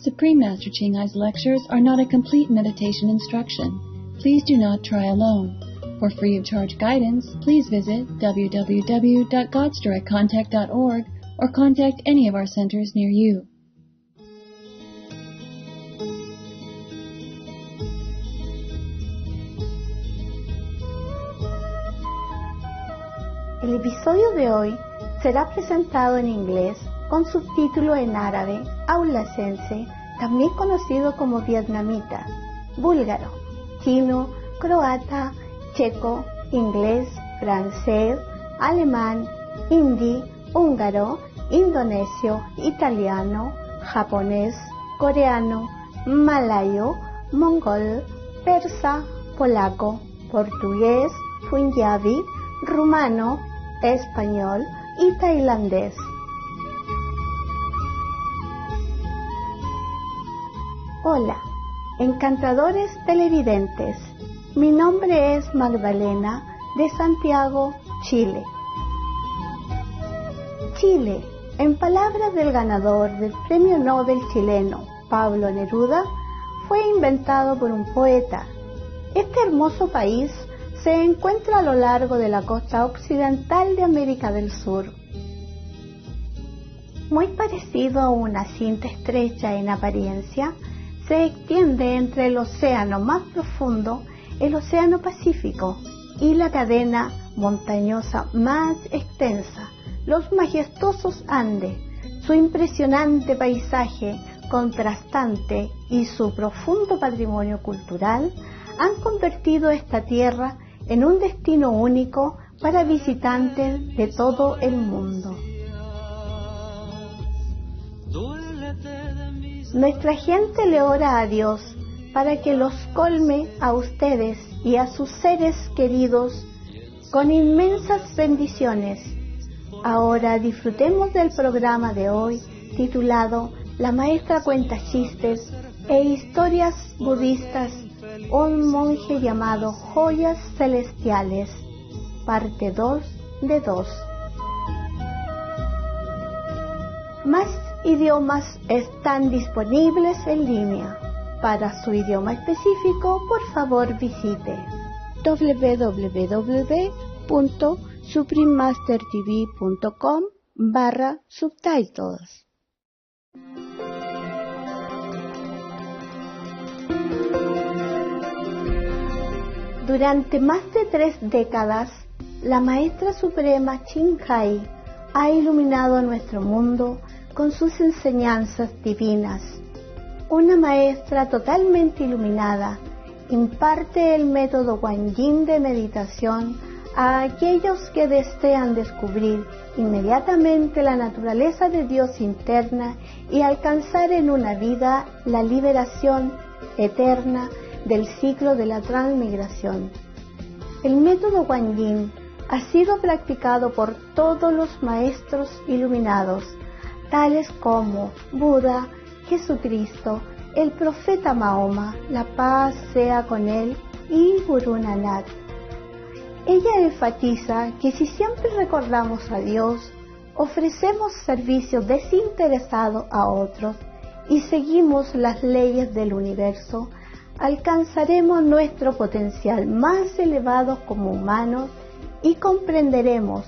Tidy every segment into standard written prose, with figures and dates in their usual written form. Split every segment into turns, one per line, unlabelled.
Supreme Master Ching Ai's lectures are not a complete meditation instruction. Please do not try alone. For free of charge guidance, please visit www.godsdirectcontact.org or contact any of our centers near you.
El episodio de hoy será presentado en inglés con subtítulo en árabe, aulacense, también conocido como vietnamita, búlgaro, chino, croata, checo, inglés, francés, alemán, hindi, húngaro, indonesio, italiano, japonés, coreano, malayo, mongol, persa, polaco, portugués, punjabi, rumano, español y tailandés. Hola, encantadores televidentes. Mi nombre es Magdalena de Santiago, Chile. Chile, en palabras del ganador del Premio Nobel chileno, Pablo Neruda, fue inventado por un poeta. Este hermoso país se encuentra a lo largo de la costa occidental de América del Sur. Muy parecido a una cinta estrecha en apariencia, se extiende entre el océano más profundo, el Océano Pacífico, y la cadena montañosa más extensa, los majestuosos Andes. Su impresionante paisaje contrastante y su profundo patrimonio cultural han convertido esta tierra en un destino único para visitantes de todo el mundo. Nuestra gente le ora a Dios para que los colme a ustedes y a sus seres queridos con inmensas bendiciones. Ahora disfrutemos del programa de hoy titulado La maestra cuenta chistes e historias budistas, un monje llamado Joyas Celestiales, parte 2 de 2. Más idiomas están disponibles en línea. Para su idioma específico, por favor visite www.suprememastertv.com/subtitles. Durante más de 3 décadas, la Maestra Suprema Ching Ai ha iluminado nuestro mundo con sus enseñanzas divinas. Una maestra totalmente iluminada imparte el método Guanyin de meditación a aquellos que desean descubrir inmediatamente la naturaleza de Dios interna y alcanzar en una vida la liberación eterna del ciclo de la transmigración. El método Guanyin ha sido practicado por todos los maestros iluminados, tales como Buda, Jesucristo, el profeta Mahoma, la paz sea con él, y Gurú Nanak. Ella enfatiza que si siempre recordamos a Dios, ofrecemos servicio desinteresado a otros y seguimos las leyes del universo, alcanzaremos nuestro potencial más elevado como humanos y comprenderemos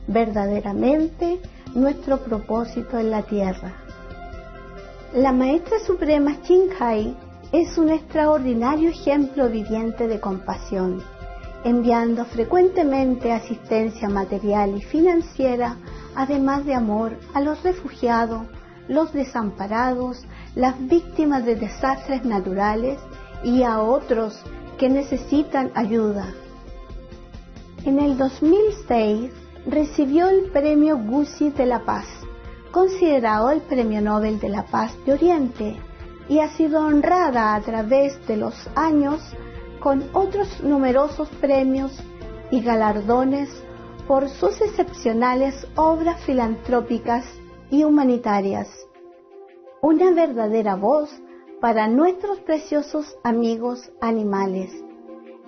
verdaderamente nuestro propósito en la tierra. La Maestra Suprema Ching Ai es un extraordinario ejemplo viviente de compasión, enviando frecuentemente asistencia material y financiera, además de amor a los refugiados, los desamparados, las víctimas de desastres naturales y a otros que necesitan ayuda. En el 2006 recibió el Premio Gusi de la Paz, considerado el Premio Nobel de la Paz de Oriente, y ha sido honrada a través de los años con otros numerosos premios y galardones por sus excepcionales obras filantrópicas y humanitarias. Una verdadera voz para nuestros preciosos amigos animales.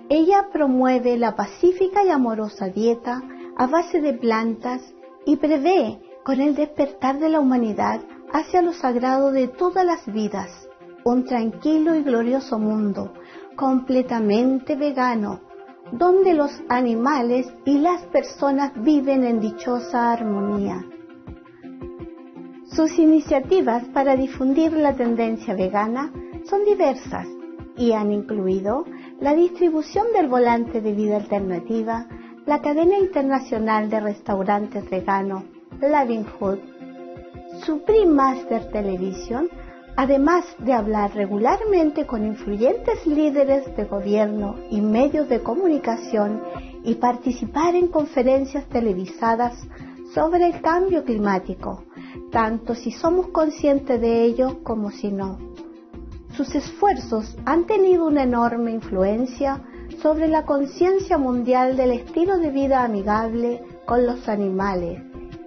Ella promueve la pacífica y amorosa dieta a base de plantas y prevé, con el despertar de la humanidad, hacia lo sagrado de todas las vidas, un tranquilo y glorioso mundo, completamente vegano, donde los animales y las personas viven en dichosa armonía. Sus iniciativas para difundir la tendencia vegana son diversas y han incluido la distribución del volante de vida alternativa, la cadena internacional de restaurantes veganos Living Food, Supreme Master Television, además de hablar regularmente con influyentes líderes de gobierno y medios de comunicación y participar en conferencias televisadas sobre el cambio climático, tanto si somos conscientes de ello como si no. Sus esfuerzos han tenido una enorme influencia sobre la conciencia mundial del estilo de vida amigable con los animales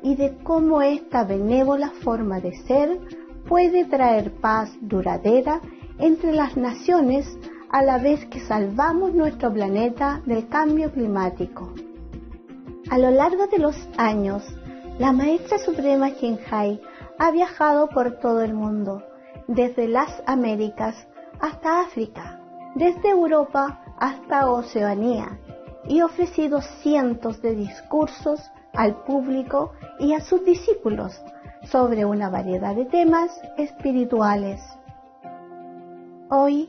y de cómo esta benévola forma de ser puede traer paz duradera entre las naciones a la vez que salvamos nuestro planeta del cambio climático. A lo largo de los años, la Maestra Suprema Ching ha viajado por todo el mundo, desde las Américas hasta África, desde Europa hasta Oceanía, y ofrecido cientos de discursos al público y a sus discípulos sobre una variedad de temas espirituales. Hoy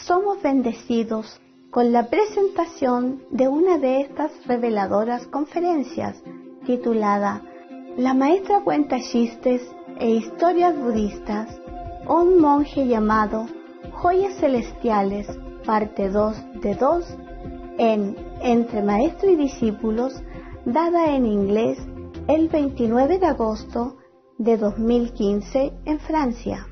somos bendecidos con la presentación de una de estas reveladoras conferencias titulada La Maestra cuenta chistes e historias budistas, un monje llamado Joyas Celestiales, parte 2 de 2, en Entre Maestro y Discípulos, dada en inglés el 29 de agosto de 2015 en Francia.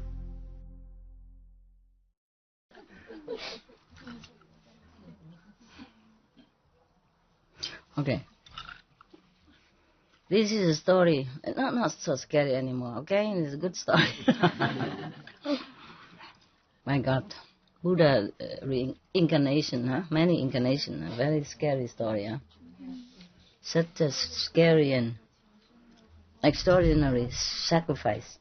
Okay. This is a story, not so scary anymore, okay? It's a good story. My God, Buddha reincarnation, huh? Many incarnations, a very scary story, huh? Such a scary and extraordinary sacrifice.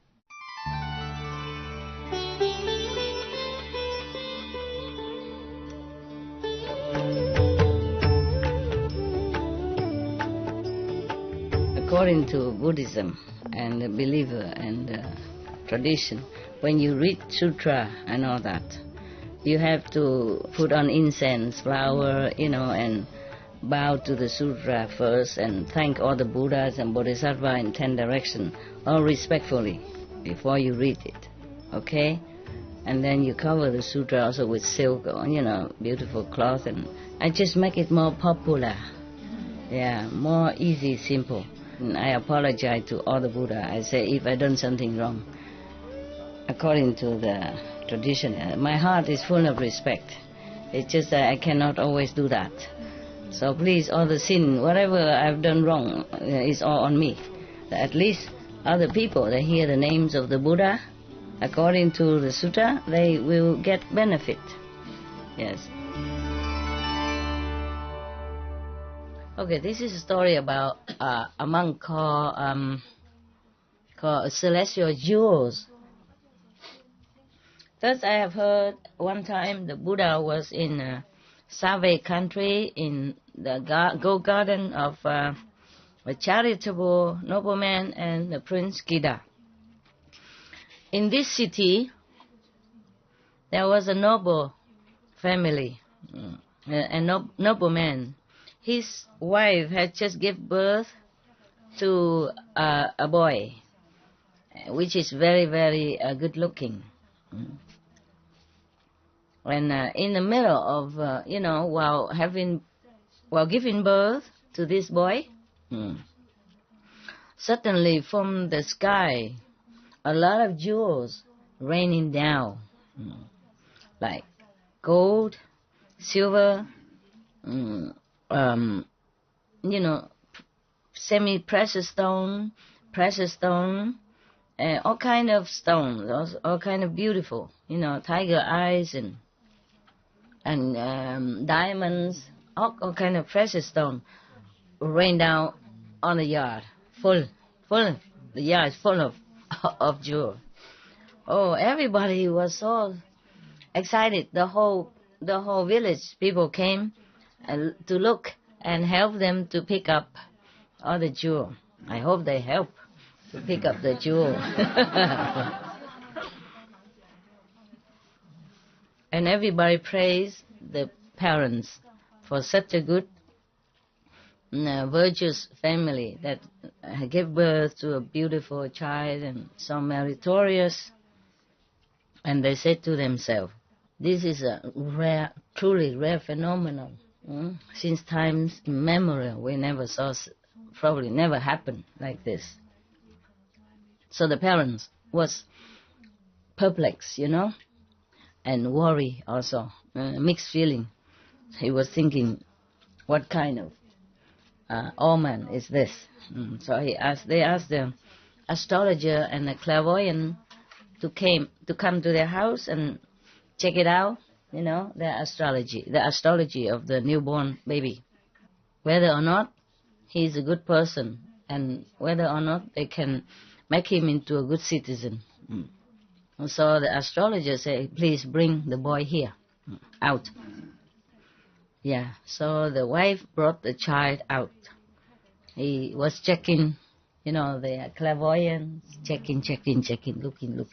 According to Buddhism and the belief and tradition, when you read sutra and all that, you have to put on incense, flower, and bow to the sutra first and thank all the Buddhas and Bodhisattvas in 10 directions, all respectfully, before you read it, okay? And then you cover the sutra also with silk or, beautiful cloth, and I just make it more popular, more easy, simple. And I apologize to all the Buddha. I say if I done something wrong, according to the tradition, my heart is full of respect. It's just that I cannot always do that. So please, all the sin, whatever I've done wrong, is all on me. At least other people, they hear the names of the Buddha, according to the sutta, they will get benefit. Yes. Okay, this is a story about a monk called Celestial Jewels. Thus, I have heard one time the Buddha was in Save country in the garden of a charitable nobleman and the Prince Gida. In this city, there was a noble family, a nobleman. His wife had just given birth to a boy, which is very, very good looking. And in the middle of, while giving birth to this boy, suddenly from the sky, a lot of jewels raining down, like gold, silver, semi-precious stone, precious stone, all kind of stones, all kind of beautiful, tiger eyes and diamonds, all kind of precious stone rain down on the yard, full. The yard is full of of jewel. Oh, everybody was so excited. The whole village people came to look and help them to pick up all the jewel. I hope they help to pick up the jewel. And everybody praised the parents for such a good, virtuous family that gave birth to a beautiful child and so meritorious. And they said to themselves, this is a rare, truly rare phenomenon. Since times immemorial, we never saw, probably never happened like this. So the parents was perplexed, and worry also, mixed feeling. He was thinking, what kind of omen is this? So they asked the astrologer and the clairvoyant to come to their house and check it out, the astrology of the newborn baby, whether or not he's a good person and whether or not they can make him into a good citizen. And so the astrologer said, please bring the boy here, out. Yeah, so the wife brought the child out. He was checking, the clairvoyant, checking, looking, look.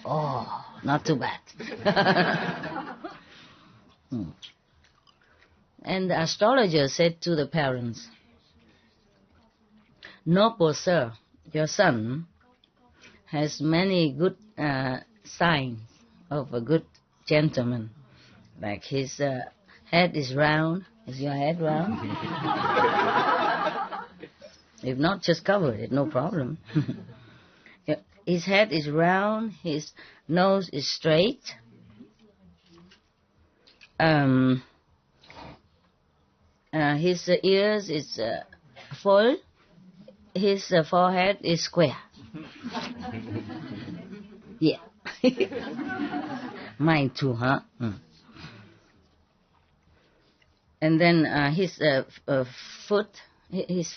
Oh, not too bad. And the astrologer said to the parents, noble sir, your son has many good signs of a good gentleman. Like his head is round. Is your head round? If not, just cover it, no problem. His head is round, his nose is straight. His ears is full. His forehead is square. Yeah. Mine too, huh? And then his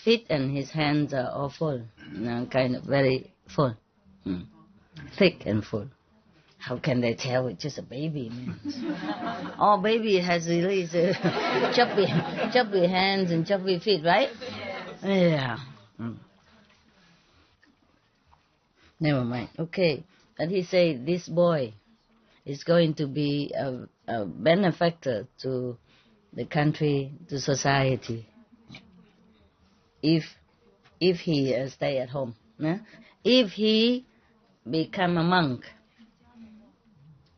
feet and his hands are all full, kind of very full, thick and full. How can they tell it's just a baby? All baby has really chubby hands and chubby feet, right? Yeah. Never mind. Okay. And he said this boy is going to be a benefactor to the country, to society, if he stay at home. If he become a monk,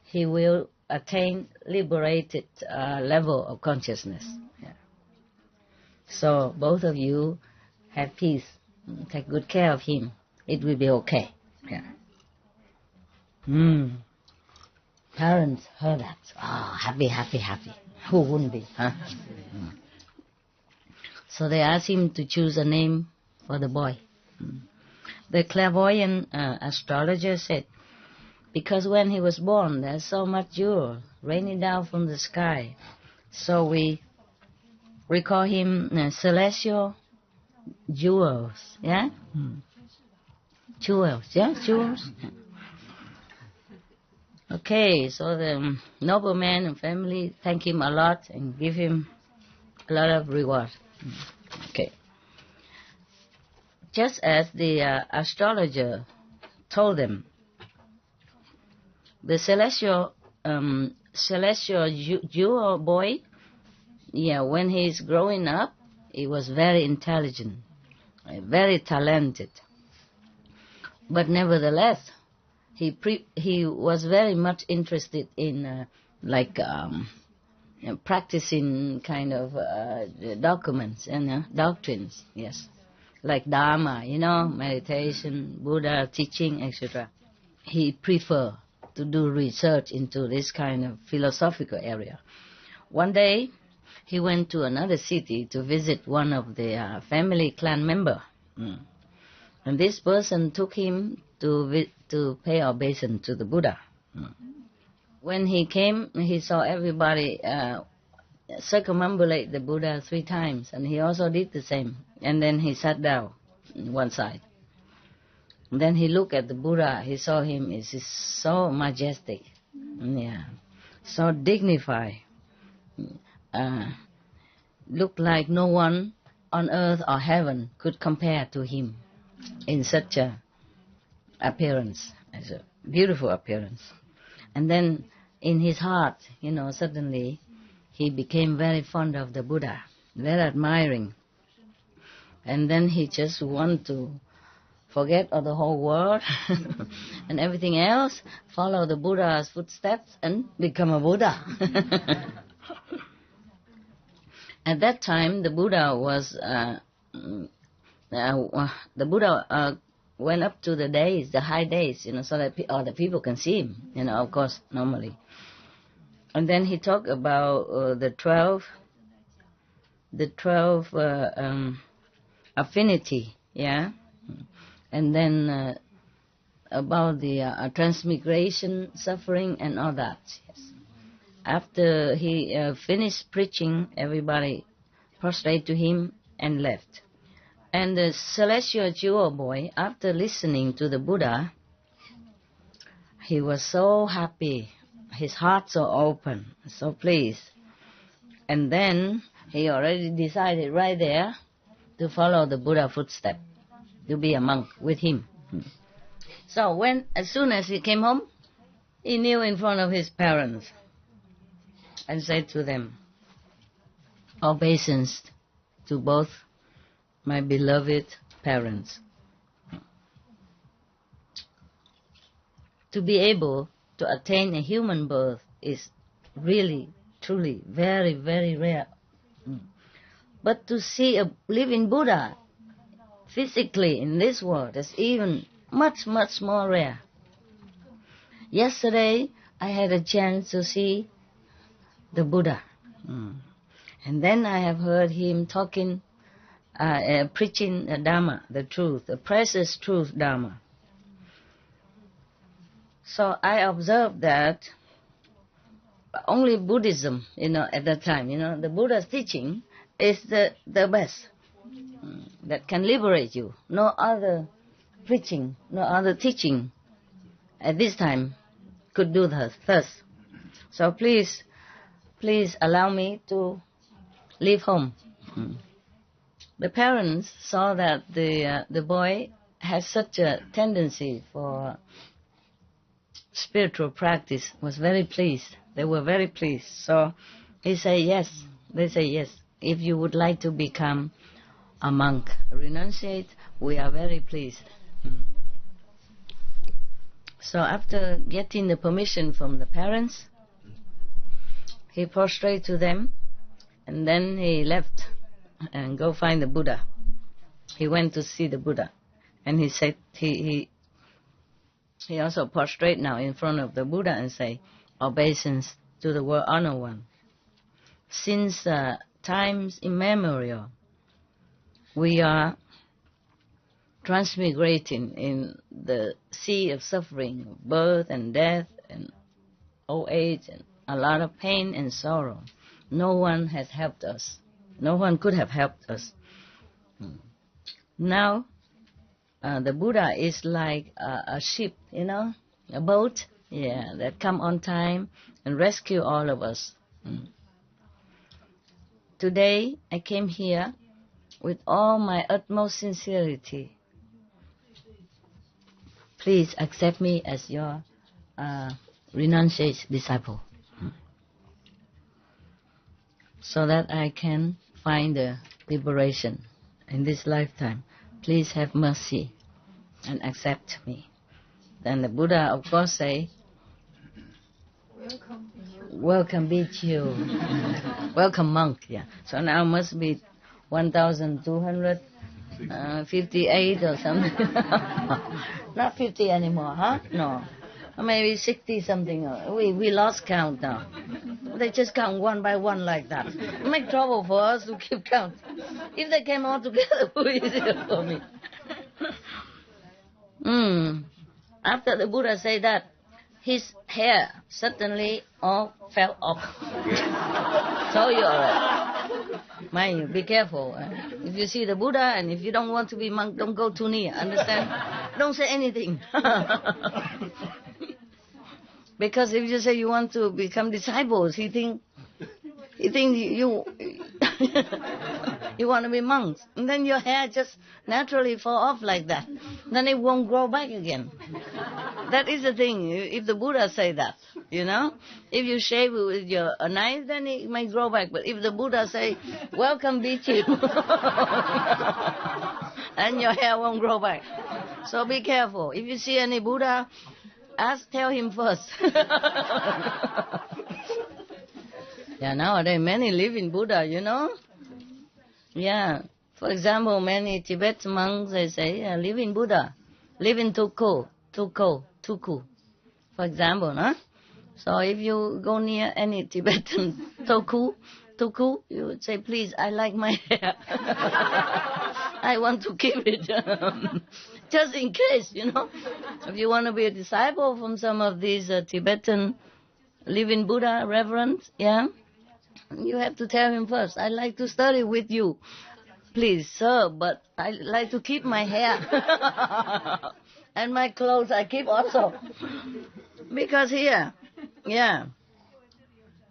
he will attain liberated level of consciousness. Yeah. So both of you have peace. Take good care of him. It will be okay. Yeah. Parents heard that. Oh, happy. Who wouldn't be, huh? So they asked him to choose a name for the boy. The clairvoyant astrologer said, because when he was born, there's so much jewel raining down from the sky. So we call him celestial jewels, yeah? Jewels. Okay, so the nobleman and family thank him a lot and give him a lot of reward. Okay. Just as the astrologer told them, the celestial jewel boy, when he's growing up, he was very intelligent, very talented. But nevertheless, he was very much interested in practicing kind of documents and doctrines, yes, like Dharma, meditation, Buddha teaching, etc. He preferred to do research into this kind of philosophical area. One day, he went to another city to visit one of the family clan member. And this person took him to pay obeisance to the Buddha. When he came, he saw everybody circumambulate the Buddha 3 times, and he also did the same. And then he sat down on one side. Then he looked at the Buddha. He saw him. He's so majestic, so dignified. Looked like no one on earth or heaven could compare to him in such a appearance, as a beautiful appearance. And then in his heart, suddenly he became very fond of the Buddha, very admiring. And then he just wanted to forget of the whole world and everything else, follow the Buddha's footsteps and become a Buddha. At that time, the Buddha was went up to the days, the high days, so that the people can see him, of course, normally. And then he talked about the 12 affinity, and then about the transmigration, suffering, and all that. Yes. After he finished preaching, everybody prostrated to him and left. And the celestial jewel boy, after listening to the Buddha, he was so happy, his heart so open, so pleased. And then he already decided right there to follow the Buddha footsteps, to be a monk with him. So as soon as he came home, he kneeled in front of his parents and said to them, "Obeisance to both my beloved parents." To be able to attain a human birth is really, truly, very, very rare. But to see a living Buddha physically in this world is even much, much more rare. Yesterday, I had a chance to see the Buddha. And then I have heard him talking, preaching the Dharma, the truth, the precious truth Dharma. So I observed that only Buddhism, at that time, the Buddha's teaching is the best that can liberate you. No other preaching, no other teaching at this time could do thus. So please allow me to leave home. The parents saw that the boy has such a tendency for spiritual practice, was very pleased. They were very pleased. So he said yes. They say yes. If you would like to become a monk, renunciate, we are very pleased. So after getting the permission from the parents, he prostrated to them, and then he left and go find the Buddha. He went to see the Buddha, and he said he also prostrate now in front of the Buddha and say, "Obeisance to the World Honored One. Since times immemorial, we are transmigrating in the sea of suffering, birth and death and old age and a lot of pain and sorrow. No one has helped us. No one could have helped us. Now, the Buddha is like a ship, a boat, that come on time and rescue all of us. Today, I came here with all my utmost sincerity. Please accept me as your renunciate disciple, so that I can find the liberation in this lifetime. Please have mercy and accept me." Then the Buddha, of course, say, "Welcome be to you." Welcome monk, So now must be 1,258 or something. Not 50 anymore, huh? No. Maybe 60 something. We lost count now. They just count one by one like that. Make trouble for us to keep count. If they came all together, it would be easier for me. After the Buddha said that, his hair suddenly all fell off. So you alright. Mind you, be careful. If you see the Buddha and if you don't want to be monk, don't go too near. Understand? Don't say anything. Because if you say you want to become disciples, he think you you want to be monks, and then your hair just naturally fall off like that. Then it won't grow back again. That is the thing. If the Buddha say that, if you shave with your a knife, then it may grow back. But if the Buddha say, "Welcome, be cheap," and your hair won't grow back. So be careful. If you see any Buddha, tell him first. Yeah, nowadays many live in Buddha, Yeah. For example, many Tibetan monks, they say, live in Buddha. Live in Tuku. For example, no? So if you go near any Tibetan Tuku, you would say, please, I like my hair. I want to keep it. Just in case, If you want to be a disciple from some of these Tibetan living Buddha reverends, you have to tell him first, I'd like to study with you. Please, sir, but I like to keep my hair. And my clothes I keep also. Because here,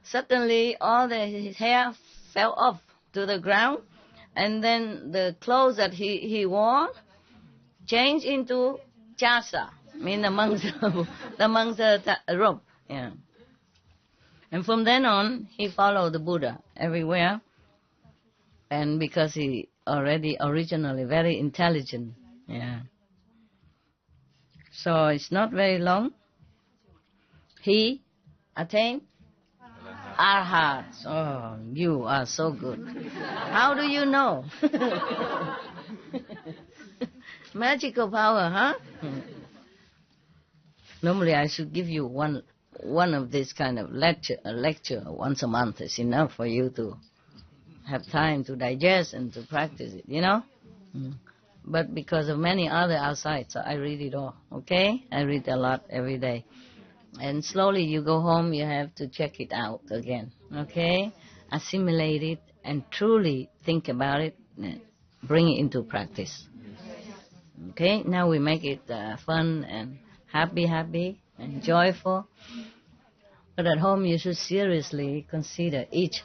suddenly all his hair fell off to the ground, and then the clothes that he wore changed into chasa, mean the monk's robe. Yeah. And from then on, he followed the Buddha everywhere. And because he already originally very intelligent, So it's not very long. He attained Arhat. Oh, you are so good. How do you know? Magical power, huh? Normally I should give you one of this kind of lecture once a month is enough for you to have time to digest and to practice it, But because of many other outside, so I read it all, okay? I read a lot every day. And slowly you go home, you have to check it out again, okay? Assimilate it and truly think about it, bring it into practice. Okay, now we make it fun and happy and joyful. But at home you should seriously consider each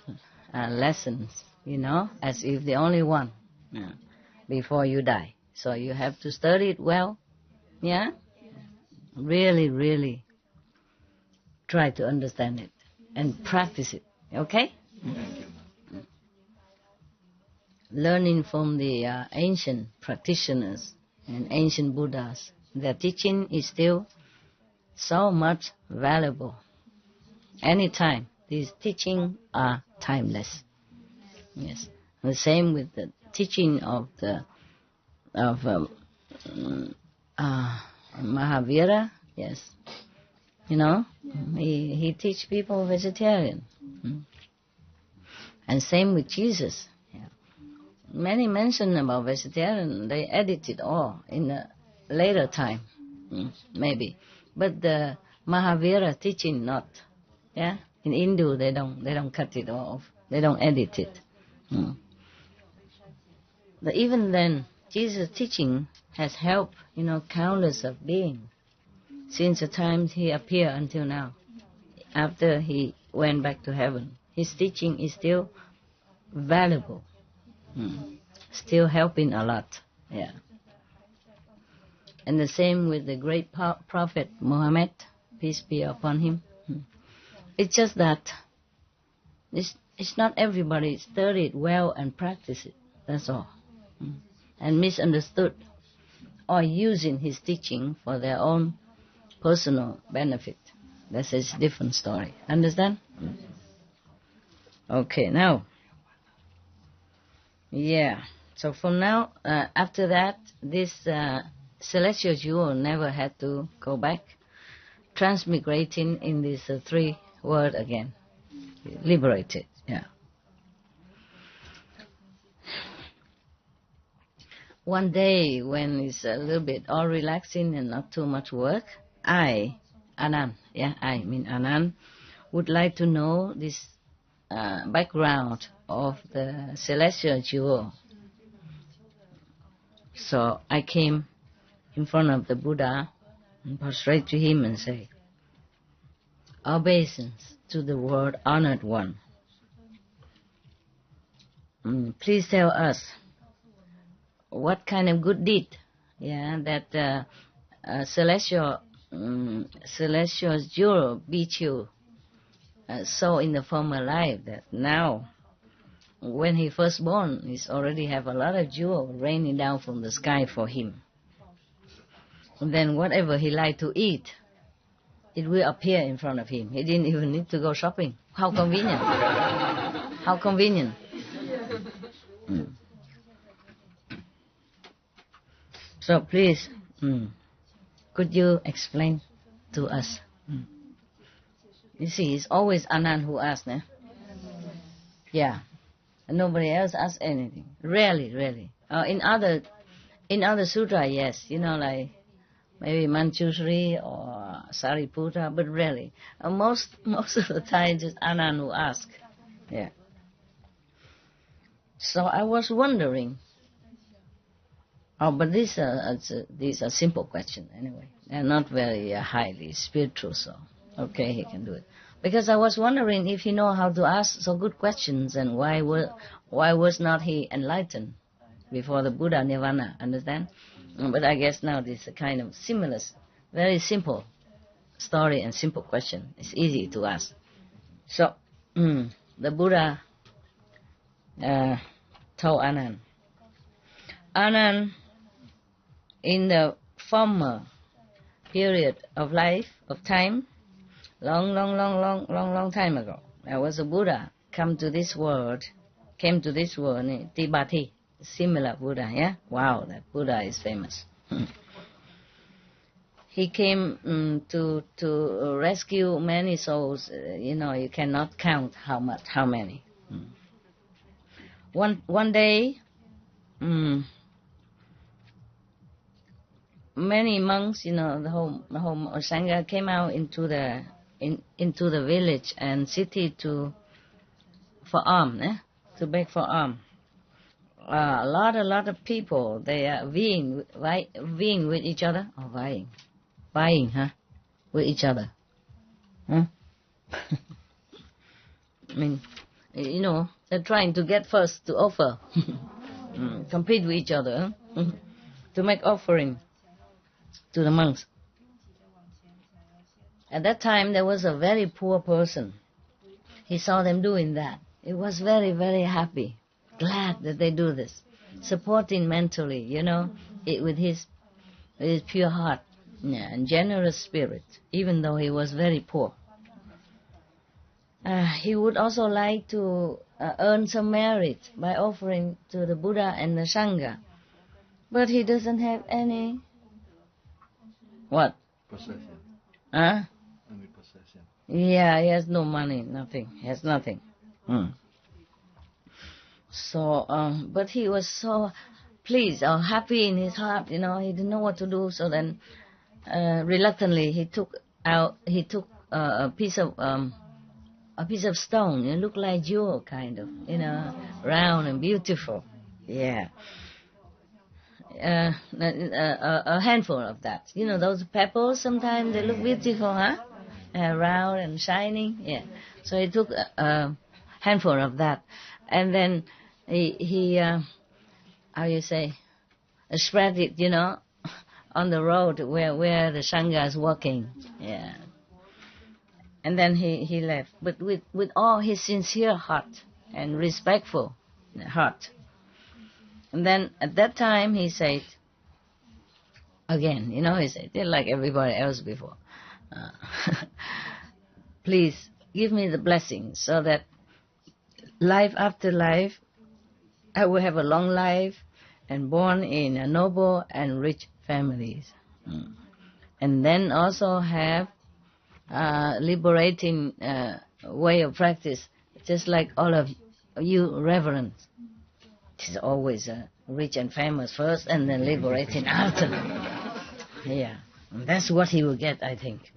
lesson, as if the only one before you die. So you have to study it well, Really, really try to understand it and practice it, okay? Learning from the ancient practitioners and ancient Buddhas, their teaching is still so much valuable. Anytime, these teachings are timeless. Yes, the same with the teaching of Mahavira. Yes, he teach people vegetarian, and same with Jesus. Yeah. Many mention about vegetarian. They added it all in a later time, maybe, but the Mahavira teaching not. Yeah, in Hindu they don't cut it off. They don't edit it. But even then, Jesus' teaching has helped, countless of beings since the time he appeared until now. After he went back to heaven, his teaching is still valuable, still helping a lot. Yeah. And the same with the great prophet Muhammad, peace be upon him. It's just that it's not everybody studied well and practice it. That's all. And misunderstood or using his teaching for their own personal benefit. That's a different story. Understand? Okay, now. Yeah. So from now, after that, this celestial jewel never had to go back, transmigrating in this three world again. Liberated. Yeah. One day when it's a little bit all relaxing and not too much work, Anand, would like to know this background of the celestial jewel. So I came in front of the Buddha and prostrate to him and say, obeisance to the world honored one. Please tell us what kind of good deed, that celestial jewel Bichu saw in the former life, that now, when he first born, he's already have a lot of jewel raining down from the sky for him. And then whatever he liked to eat, it will appear in front of him. He didn't even need to go shopping. How convenient. How convenient. So please, could you explain to us? You see, it's always Anand who asks, eh? Yeah. And nobody else asks anything. Rarely. In other sutra, yes, like maybe Manjushri or Sariputta, but rarely. Most of the time, just Anand who asks. Yeah. So I was wondering. But these are simple questions anyway. They're not very highly spiritual, so okay, he can do it. Because I was wondering if he know how to ask so good questions, and why was not he enlightened before the Buddha Nirvana? Understand? But I guess now this is a kind of similar, very simple story and simple question. It's easy to ask. So the Buddha told Anand, in the former period of life, of time, long time ago, there was a Buddha came to this world, Tibati, similar Buddha, yeah? Wow, that Buddha is famous. He came to rescue many souls. You cannot count how many. One day, many monks, the whole Sangha came out into the village and city for alms, to beg for alms. A lot of people, they are vying with each other, or vying, with each other. I mean, they're trying to get first to offer, compete with each other, to make offering to the monks. At that time, there was a very poor person. He saw them doing that. He was very, very happy, glad that they do this, supporting mentally, with his pure heart and generous spirit, even though he was very poor. He would also like to earn some merit by offering to the Buddha and the Sangha, but he doesn't have any. What?
Possession.
Huh?
Any possession.
Yeah, he has no money, nothing. He has nothing. So, but he was so pleased or happy in his heart, he didn't know what to do. So then, reluctantly, he took a piece of stone. It looked like jewel, kind of, round and beautiful. Yeah. A handful of that. Those pebbles, sometimes they look beautiful, round and shining. Yeah. So he took a handful of that, and then he how you say, spread it, on the road where the Sangha is walking. Yeah. And then he left, but with all his sincere heart and respectful heart. And then at that time he said, again, he said, like everybody else before, please give me the blessing so that life after life I will have a long life and born in a noble and rich families. And then also have liberating way of practice, just like all of you reverend. It is always rich and famous first and then liberating after. Yeah, and that's what he will get, I think.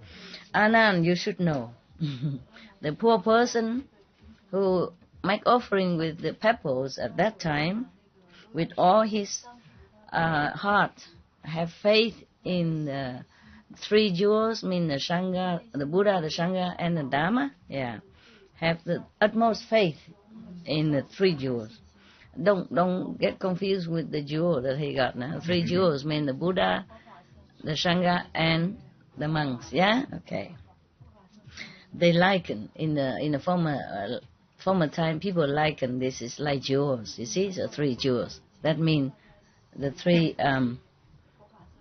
Anand, you should know. The poor person who make offering with the pebbles at that time, with all his heart, have faith in the three jewels, mean the Sangha, the Buddha, the Sangha, and the Dharma. Yeah, have the utmost faith in the three jewels. Don't get confused with the jewel that he got now. Three jewels mean the Buddha, the Sangha, and the monks. Yeah, okay. They liken in the former time. People liken this is like jewels. You see, so three jewels. That means the three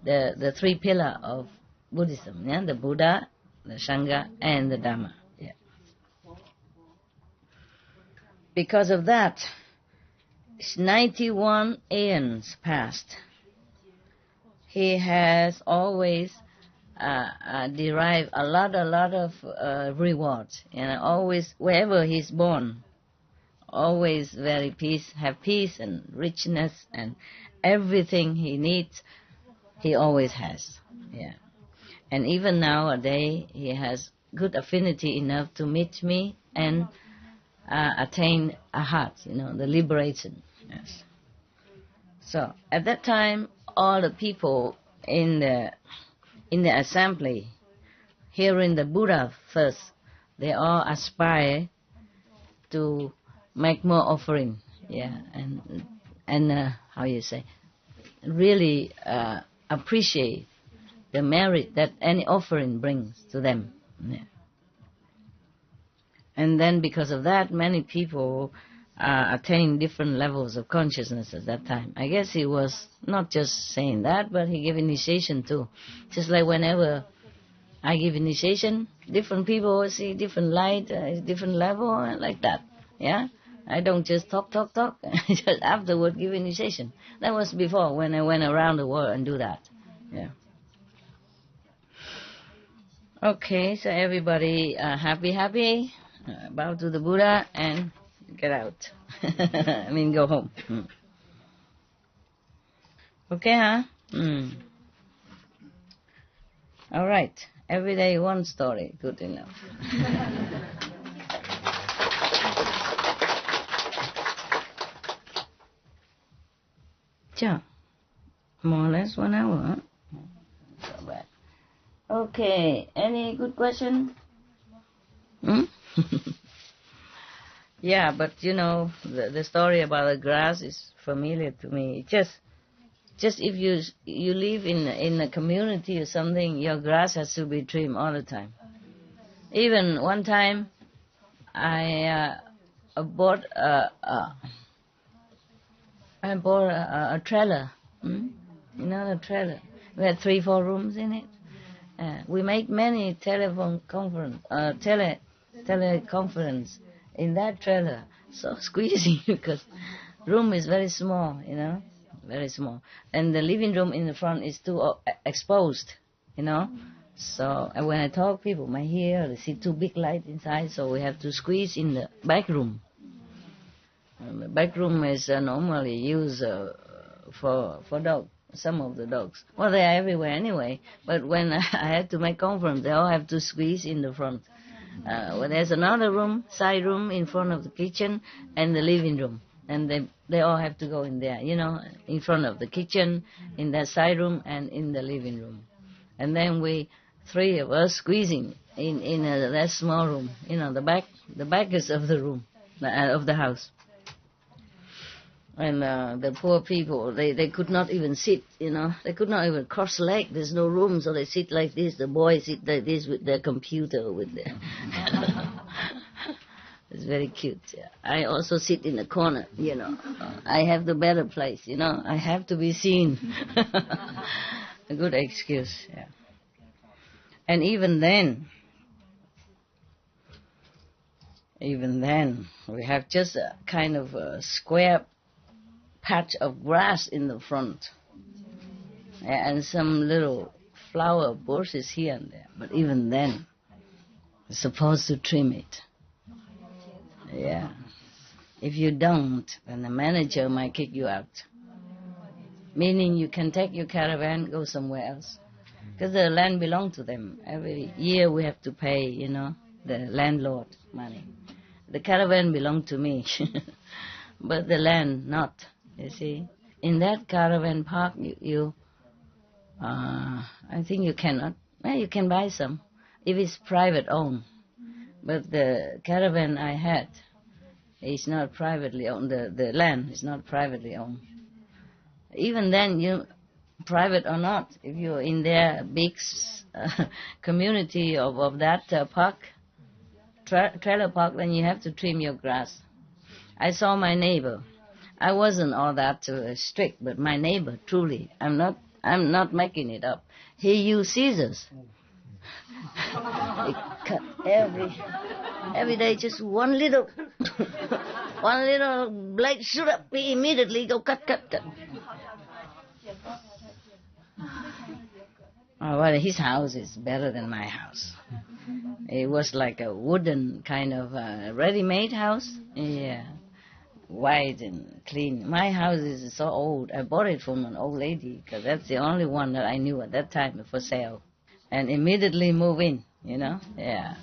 the three pillar of Buddhism. Yeah, the Buddha, the Sangha, and the Dharma. Yeah. Because of that, 91 aeons passed. He has always derived a lot of rewards, always wherever he's born, always very have peace and richness, and everything he needs, he always has. Yeah, and even nowadays he has good affinity enough to meet me and attain a heart, the liberation. Yes. So at that time, all the people in the assembly, hearing the Buddha first, they all aspire to make more offering. Yeah, and how you say, really appreciate the merit that any offering brings to them. Yeah. And then because of that, many people attain different levels of consciousness at that time. I guess he was not just saying that, but he gave initiation too. Just like whenever I give initiation, different people see different light, different level, like that. Yeah? I don't just talk. Just afterward give initiation. That was before, when I went around the world and do that. Yeah. Okay, so everybody happy? Bow to the Buddha and get out. I mean, go home. Okay, huh? All right. Every day one story. Good enough. Sure. More or less 1 hour, huh? So bad. Okay. Any good question? Yeah, but the story about the grass is familiar to me. Just if you live in a community or something, your grass has to be trimmed all the time. Even one time, I bought a trailer. The trailer. We had 3-4 rooms in it. We make many teleconference in that trailer. So squeezing because room is very small, very small. And the living room in the front is too exposed, So when I talk, people might hear, they see too big light inside, so we have to squeeze in the back room. The back room is normally used for dogs. Some of the dogs. Well, they are everywhere anyway, but when I had to make conference, they all have to squeeze in the front. Well, there's another room, side room in front of the kitchen and the living room. And they all have to go in there, in front of the kitchen, in that side room and in the living room. And then we, 3 of us, squeezing in that small room, the back is of the room, of the house. And the poor people, they could not even sit, They could not even cross leg. There's no room, so they sit like this. The boys sit like this with their computer, with their... It's very cute. Yeah. I also sit in the corner, I have the better place, I have to be seen. A good excuse, yeah. And even then, we have just a kind of a square patch of grass in the front, and some little flower bushes here and there. But even then, we're supposed to trim it. Yeah. If you don't, then the manager might kick you out. Meaning you can take your caravan, go somewhere else. Because the land belongs to them. Every year we have to pay, the landlord money. The caravan belongs to me, but the land not. You see, in that caravan park, you I think you cannot. Well, you can buy some if it's private owned. But the caravan I had is not privately owned. The land is not privately owned. Even then, private or not, if you're in their big community of that park, trailer park, then you have to trim your grass. I saw my neighbor. I wasn't all that strict, but my neighbor, truly, I'm not making it up. He used scissors. He cut every day, just one little blade shoot up. He immediately go cut. Oh, well, his house is better than my house. It was like a wooden kind of ready-made house. Yeah, white and clean. My house is so old. I bought it from an old lady because that's the only one that I knew at that time for sale. And immediately move in, Yeah.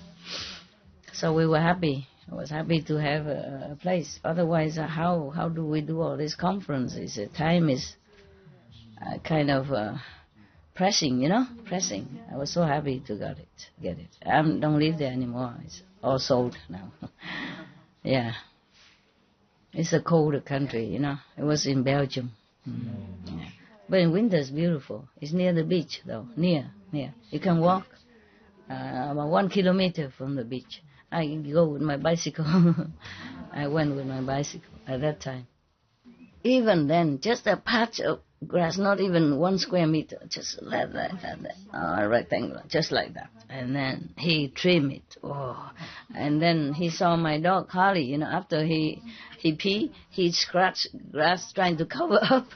So we were happy. I was happy to have a place. Otherwise, how do we do all these conferences? The time is kind of pressing, pressing. I was so happy to get it. I don't live there anymore. It's all sold now. Yeah. It's a colder country, It was in Belgium. Yeah. But in winter it's beautiful. It's near the beach, though. Near. You can walk about 1 kilometer from the beach. I go with my bicycle. I went with my bicycle at that time. Even then, just a patch of grass, not even 1 square meter, just rectangular, just like that. And then he trimmed it. Oh, and then he saw my dog Harley. After he pee, he scratched grass trying to cover up.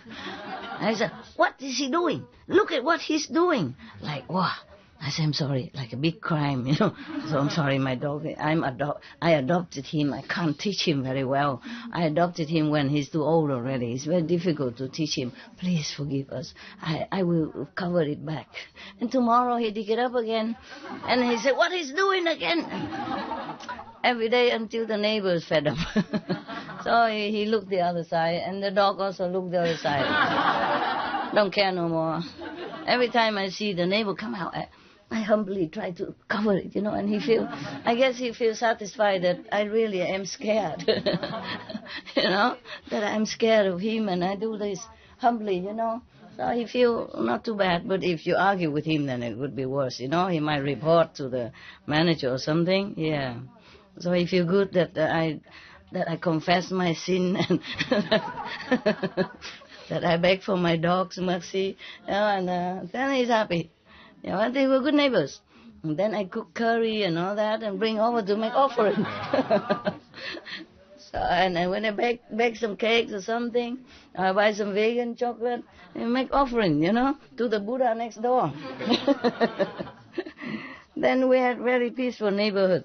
I said, "What is he doing? Look at what he's doing!" Like, wow. I said, "I'm sorry," like a big crime, So I'm sorry, my dog. I adopted him. I can't teach him very well. I adopted him when he's too old already. It's very difficult to teach him. Please forgive us. I will cover it back. And tomorrow he dig it up again. And he said, "What he's doing again?" Every day until the neighbors fed up. So he looked the other side, and the dog also looked the other side. Don't care no more. Every time I see the neighbor come out, I humbly try to cover it, and I guess he feels satisfied that I really am scared, that I'm scared of him, and I do this humbly, So he feels not too bad, but if you argue with him, then it would be worse, He might report to the manager or something, yeah. So he feels good that I confess my sin and that I beg for my dog's mercy, and then he's happy. And they were good neighbors. And then I cook curry and all that and bring over to make offering. So, and when I bake some cakes or something, I buy some vegan chocolate and make offering, to the Buddha next door. Then we had very peaceful neighborhood.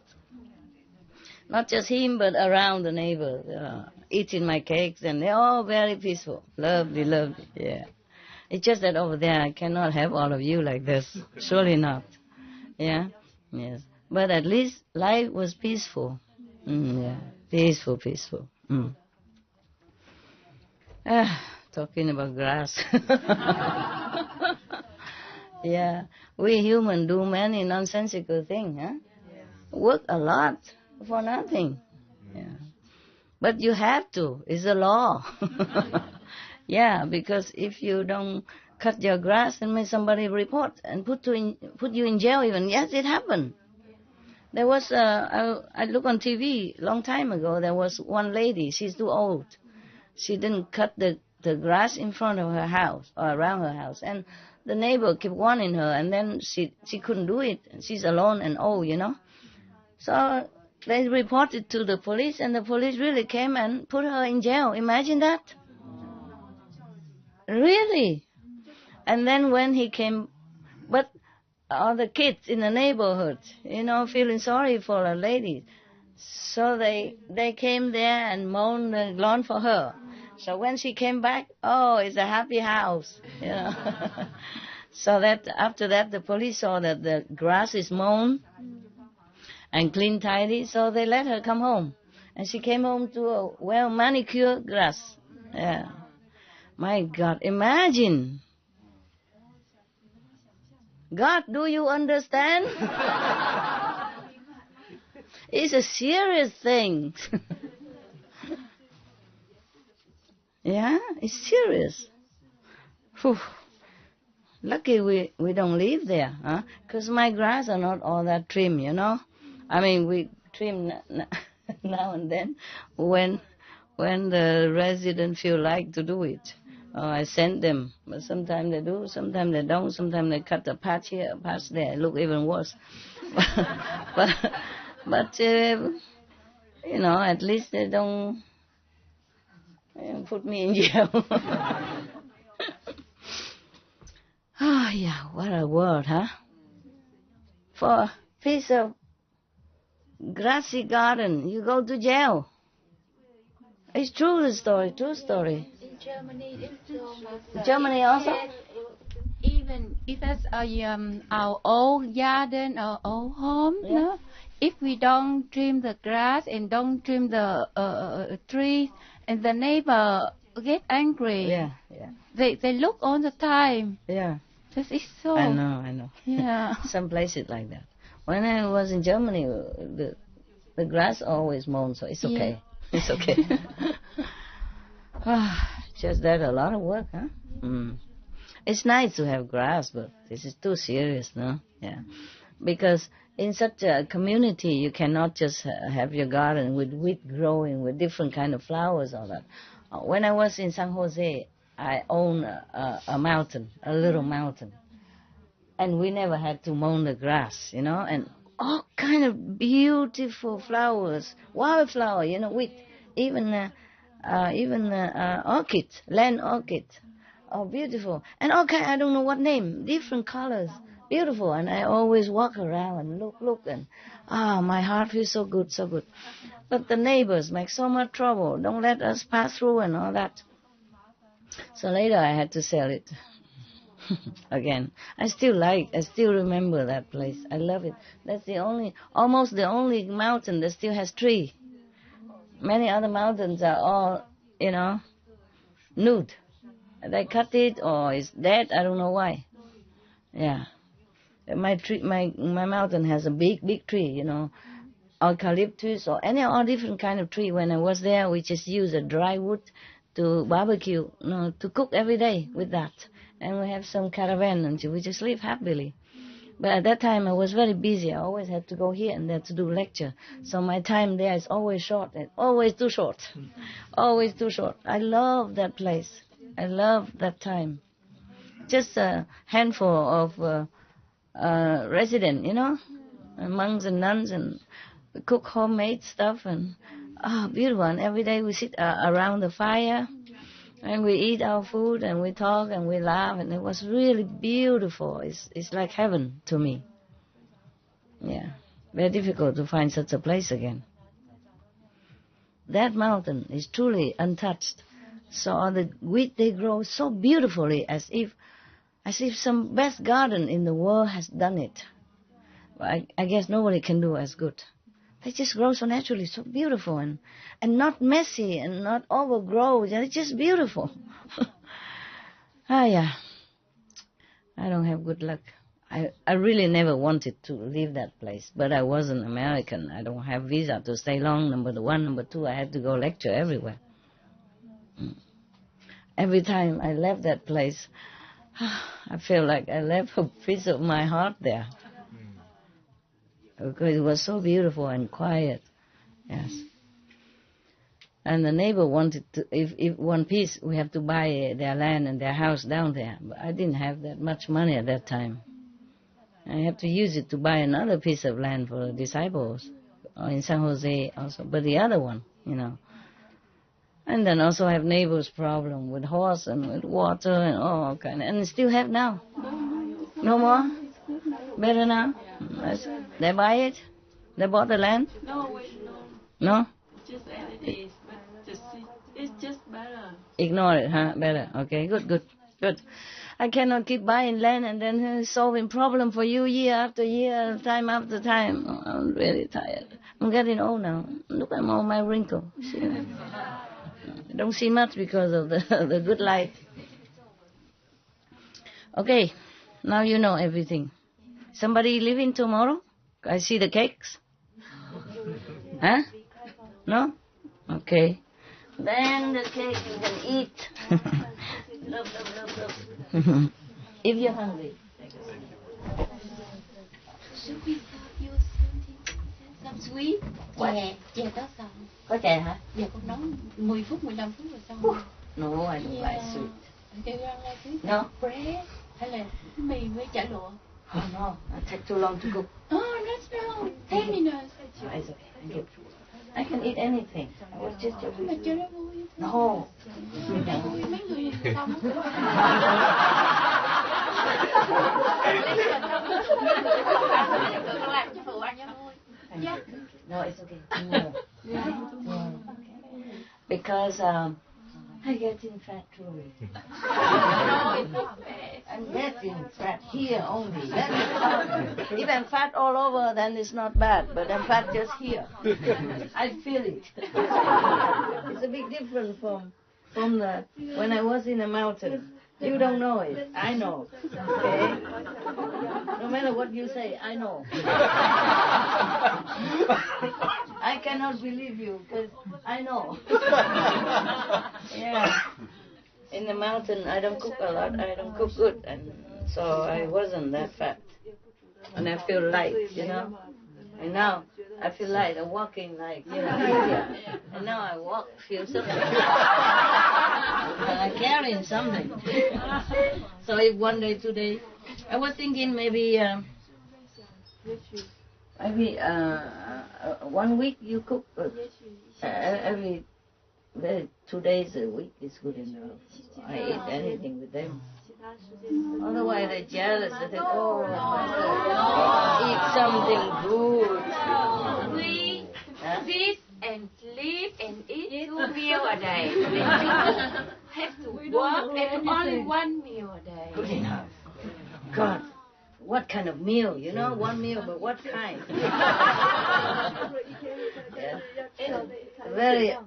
Not just him, but around the neighbor, eating my cakes, and they're all very peaceful. Lovely, yeah. It's just that over there I cannot have all of you like this. Surely not. Yeah? Yes. But at least life was peaceful. Yeah. Peaceful. Talking about grass. Yeah. We humans do many nonsensical things, huh? Work a lot for nothing. Yeah. But you have to. It's a law. Yeah, because if you don't cut your grass, then may somebody report and put you in jail even. Yes, it happened. There was, I looked on TV a long time ago, there was one lady, she's too old. She didn't cut the grass in front of her house or around her house. And the neighbor kept warning her, and then she couldn't do it. She's alone and old, So they reported to the police, and the police really came and put her in jail. Imagine that. Really? And then when he came, but all the kids in the neighborhood, feeling sorry for a lady. So they came there and mowed the lawn for her. So when she came back, it's a happy house, So that after that, the police saw that the grass is mown and clean, tidy, so they let her come home. And she came home to a well-manicured grass. Yeah. My God, imagine. God, do you understand? It's a serious thing. Yeah, it's serious. Whew. Lucky we don't live there, huh? Because my grass are not all that trim, you know. I mean, we trim now and then when the residents feel like to do it. I send them, but sometimes they do, sometimes they don't. Sometimes they cut a patch here, a patch there. It look even worse. but you know, at least they don't put me in jail. Oh, yeah, what a word, huh? For a piece of grassy garden, you go to jail. It's true, the story, true story.
In Germany, it's almost...
Germany also?
Even if it's our old garden, our old home,
Yeah.
no? If we don't trim the grass and don't trim the trees, and the neighbor get angry.
Yeah.
They look all the time.
Yeah.
This is so...
I know.
Yeah.
Some places like that. When I was in Germany, the grass always mown, so it's okay.
Yeah.
It's okay. Just that a lot of work, huh? Mm. It's nice to have grass, but this is too serious, no? Yeah. Because in such a community, you cannot just have your garden with wheat growing, with different kind of flowers, all that. When I was in San Jose, I own a mountain, a little mountain. And we never had to mow the grass, you know, and all kind of beautiful flowers, wildflower, you know, with even orchid, land orchid. Oh, beautiful. And all kind, I don't know what name, different colors, beautiful. And I always walk around and look, and my heart feels so good, so good. But the neighbors make so much trouble, don't let us pass through and all that. So later I had to sell it. Again, I still remember that place. I love it. That's almost the only mountain that still has tree. Many other mountains are all, you know, nude. They cut it or it's dead. I don't know why. Yeah, my mountain has a big tree. You know, eucalyptus or all different kind of tree. When I was there, we just use a dry wood to barbecue, you know, to cook every day with that. And we have some caravan and we just live happily. But at that time I was very busy. I always had to go here and there to do lecture. So my time there is always short, and always too short. Always too short. I love that place. I love that time. Just a handful of residents, you know, monks and nuns, and we cook homemade stuff, and beautiful. And every day we sit around the fire. And we eat our food, and we talk, and we laugh, and it was really beautiful. It's like heaven to me. Yeah, very difficult to find such a place again. That mountain is truly untouched. So all the wheat, they grow so beautifully, as if some best garden in the world has done it. But I guess nobody can do as good. They just grow so naturally, so beautiful, and not messy and not overgrown. They're just beautiful. Yeah. I don't have good luck. I really never wanted to leave that place, but I was an American. I don't have visa to stay long, number one. Number two, I had to go lecture everywhere. Every time I left that place, I feel like I left a piece of my heart there. Because it was so beautiful and quiet. Yes. And the neighbor wanted to, if one piece, we have to buy their land and their house down there. But I didn't have that much money at that time. I have to use it to buy another piece of land for the disciples in San Jose also. But the other one, you know. And then also have neighbors' problem with horse and with water and all kind of, and still have now. No more? Better now? They buy it? They bought the land?
No?
No?
Just as it is, but it's just better.
Ignore it, huh? Better. Okay, good. I cannot keep buying land and then solving problem for you year after year, time after time. Oh, I'm really tired. I'm getting old now. Look at all my wrinkles. I don't see much because of the good light. Okay, now you know everything. Somebody leaving tomorrow? I see the cakes. Huh? No? Okay. Then the cake you can eat. Look. If you're hungry.
Should we serve you some sweet? Chè có xong.
Có chè hả?
Dạ con nấu 10 phút, 15 phút rồi xong.
No, I don't like sweet.
Do you like sweet?
No.
Bread? Hay là mì với chả lụa?
Oh no, it takes too long to cook.
Oh, that's no. 10 minutes.
No, it's okay. Thank you. I can eat anything. I was just joking.
Mà chưa đó vui.
No.
Vui mấy người xong. Làm cho phụ ăn cho vui.
No, it's okay. No. Because I getting fat too.
No, it's not bad.
I'm getting fat here only. That is not. If I'm fat all over, then it's not bad. But I'm fat just here. I feel it. It's a big difference from the when I was in the mountain. You don't know it. I know. Okay? No matter what you say, I know. I cannot believe you because I know. Yeah. In the mountain, I don't cook a lot. I don't cook good, and so I wasn't that fat. And I feel light, you know. And now I feel light. I'm walking like, you know, easier. And now I walk, feel something. And I'm carrying something. So if one day, today, I was thinking maybe 1 week you cook. Every 2 days a week is good enough. I eat anything with them. Otherwise they're jealous. They think, oh, eat something good.
We sit and sleep and eat 2 meals a day. Have to work and only 1 meal a day.
Good enough. God, what kind of meal? You know, 1 meal, but what kind? Yeah. Very.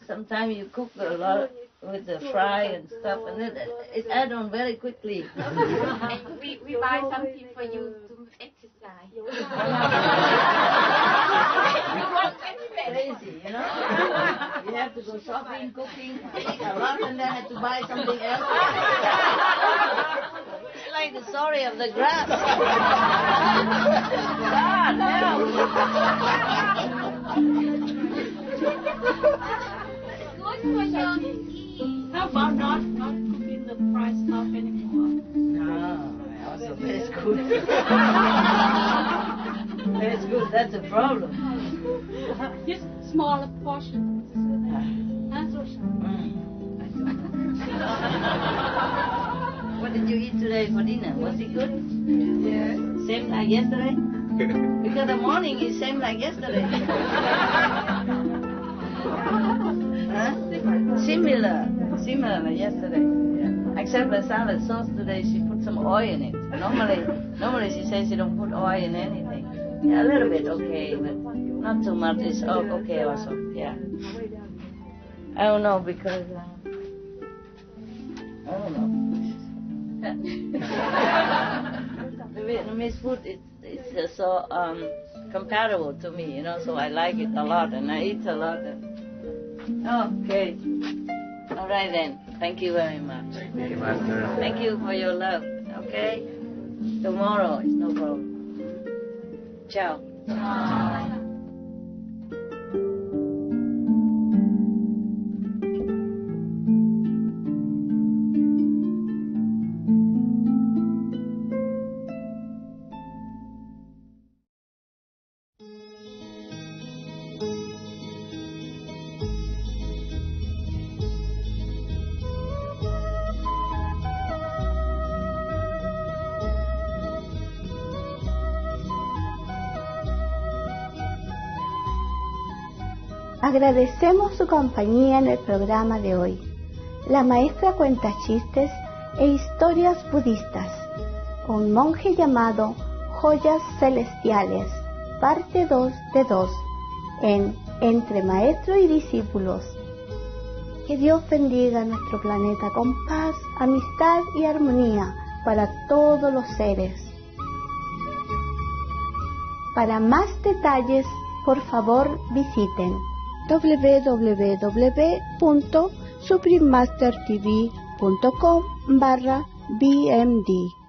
Sometimes you cook a lot with the fry and stuff, and then it adds on very quickly.
And we buy something for you to exercise. You want
Crazy, you know? You have to go shopping, cooking, eat a lot, and then have to buy something else. It's like the story of the grass. God,
How about not cooking the fried stuff anymore?
no, also that's good. That's good, that's a problem.
Just smaller portion.
What did you eat today for dinner? Was it good?
Yes.
Same like yesterday? Because the morning is same like yesterday. Huh? Similar like yesterday. Yeah. Except the salad sauce today, she put some oil in it. Normally she says she don't put oil in anything. Yeah, a little bit okay, but not too much. It's okay also. Yeah. I don't know because I don't know. The Vietnamese food is so compatible to me, you know. So I like it a lot, and I eat a lot. Okay. All right then. Thank you very much.
Thank you, Master.
Thank you for your love. Okay. Tomorrow is no problem. Ciao.
Agradecemos su compañía en el programa de hoy. La maestra cuenta chistes e historias budistas. Un monje llamado Joyas Celestiales, parte 2 de 2, en Entre Maestro y Discípulos. Que Dios bendiga nuestro planeta con paz, amistad y armonía para todos los seres. Para más detalles, por favor visiten www.suprememastertv.com/BMD.